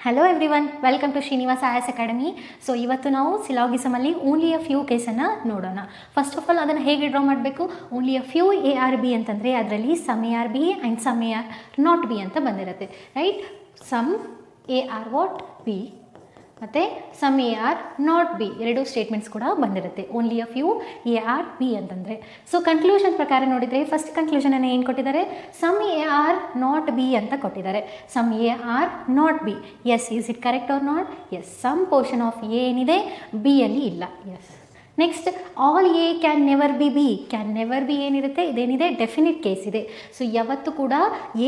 Hello everyone, welcome to Srinivasa IAS academy. So ಇವತ್ತು ನಾವು ಸಿಲಾಗಿಸಮಲ್ಲಿ only a few ಕೇಸನ್ನು ನೋಡೋಣ. ಫಸ್ಟ್ ಆಫ್ ಆಲ್ ಅದನ್ನು ಹೇಗೆ ಡ್ರಾ ಮಾಡಬೇಕು? Only a few A are B ಅಂತಂದರೆ ಅದರಲ್ಲಿ some A are B and some A are not B ಅಂತ ಬಂದಿರುತ್ತೆ, right? Some A are what B ಮತ್ತು some A are not B ಎರಡು ಸ್ಟೇಟ್ಮೆಂಟ್ಸ್ ಕೂಡ ಬಂದಿರುತ್ತೆ. Only a few A are B ಅಂತಂದರೆ. ಸೊ ಕನ್ಕ್ಲೂಷನ್ ಪ್ರಕಾರ ನೋಡಿದರೆ ಫಸ್ಟ್ ಕನ್ಕ್ಲೂಷನನ್ನು ಏನು ಕೊಟ್ಟಿದ್ದಾರೆ? Some A are not B ಅಂತ ಕೊಟ್ಟಿದ್ದಾರೆ. Some A are not B, yes. Is it correct or not? Yes. Some portion of A ಏನಿದೆ ಬಿಯಲ್ಲಿ ಇಲ್ಲ, yes. Next, all A can never be B. Can never be ಏನಿರುತ್ತೆ, ಇದೇನಿದೆ definite case ಇದೆ. So ಯಾವತ್ತೂ ಕೂಡ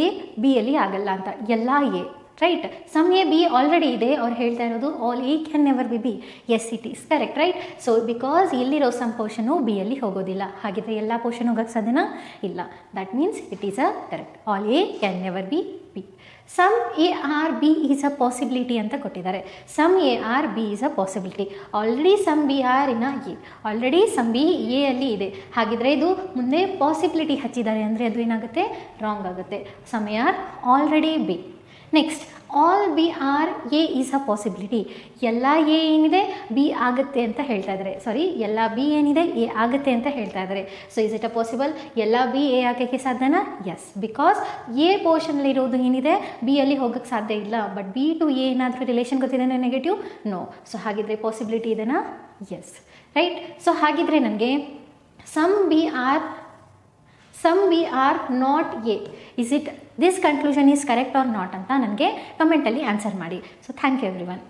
ಎ ಬಿಯಲ್ಲಿ ಆಗಲ್ಲ ಅಂತ, ಎಲ್ಲ A, right? Some A B already ಇದೆ, ಅವ್ರು ಹೇಳ್ತಾ ಇರೋದು all A can never be B. Yes, it is correct, right? So because ಇಲ್ಲಿರೋ ಸಮ್ ಪೋರ್ಷನು ಬಿಯಲ್ಲಿ ಹೋಗೋದಿಲ್ಲ, ಹಾಗಿದ್ರೆ ಎಲ್ಲ ಪೋರ್ಷನ್ ಹೋಗೋಕ್ಕೆ ಸಾಧ್ಯನಾ? ಇಲ್ಲ. That means it is a correct. All A can never be B. Some A are B is a possibility ಅಂತ ಕೊಟ್ಟಿದ್ದಾರೆ. Some A are B is a possibility. Already some B are in A, already some B A ಅಲ್ಲಿ ಇದೆ, ಹಾಗಿದ್ರೆ ಇದು ಮುಂದೆ possibility ಹಚ್ಚಿದ್ದಾರೆ ಅಂದರೆ ಅದು ಏನಾಗುತ್ತೆ? ರಾಂಗ್ ಆಗುತ್ತೆ. Some A are already B. Next, all B are A is a possibility. ಎಲ್ಲ ಎ ಏನಿದೆ ಬಿ ಆಗುತ್ತೆ ಅಂತ ಹೇಳ್ತಾ ಇದ್ದಾರೆ. ಸಾರಿ, ಎಲ್ಲ ಬಿ ಏನಿದೆ ಎ ಆಗುತ್ತೆ ಅಂತ ಹೇಳ್ತಾ ಇದ್ದಾರೆ. So is it a possible? ಎಲ್ಲ ಬಿ ಎ ಆಗೋಕ್ಕೆ ಸಾಧ್ಯನಾ? ಎಸ್. ಬಿಕಾಸ್ ಎ ಪೋರ್ಷನಲ್ಲಿರೋದು ಏನಿದೆ ಬಿ ಅಲ್ಲಿ ಹೋಗೋಕ್ಕೆ ಸಾಧ್ಯ ಇಲ್ಲ. ಬಟ್ ಬಿ ಟು ಎ ಏನಾದರೂ ರಿಲೇಷನ್ ಗೊತ್ತಿದೆ ನೆಗೆಟಿವ್? ನೋ. ಸೊ ಹಾಗಿದ್ರೆ ಪಾಸಿಬಿಲಿಟಿ ಇದೆನಾ? Yes, right? ಸೊ ಹಾಗಿದ್ರೆ ನನಗೆ some B are not A, is it this conclusion is correct or not ಅಂತ ನನಗೆ ಕಮೆಂಟಲ್ಲಿ ಆನ್ಸರ್ ಮಾಡಿ. So thank you everyone.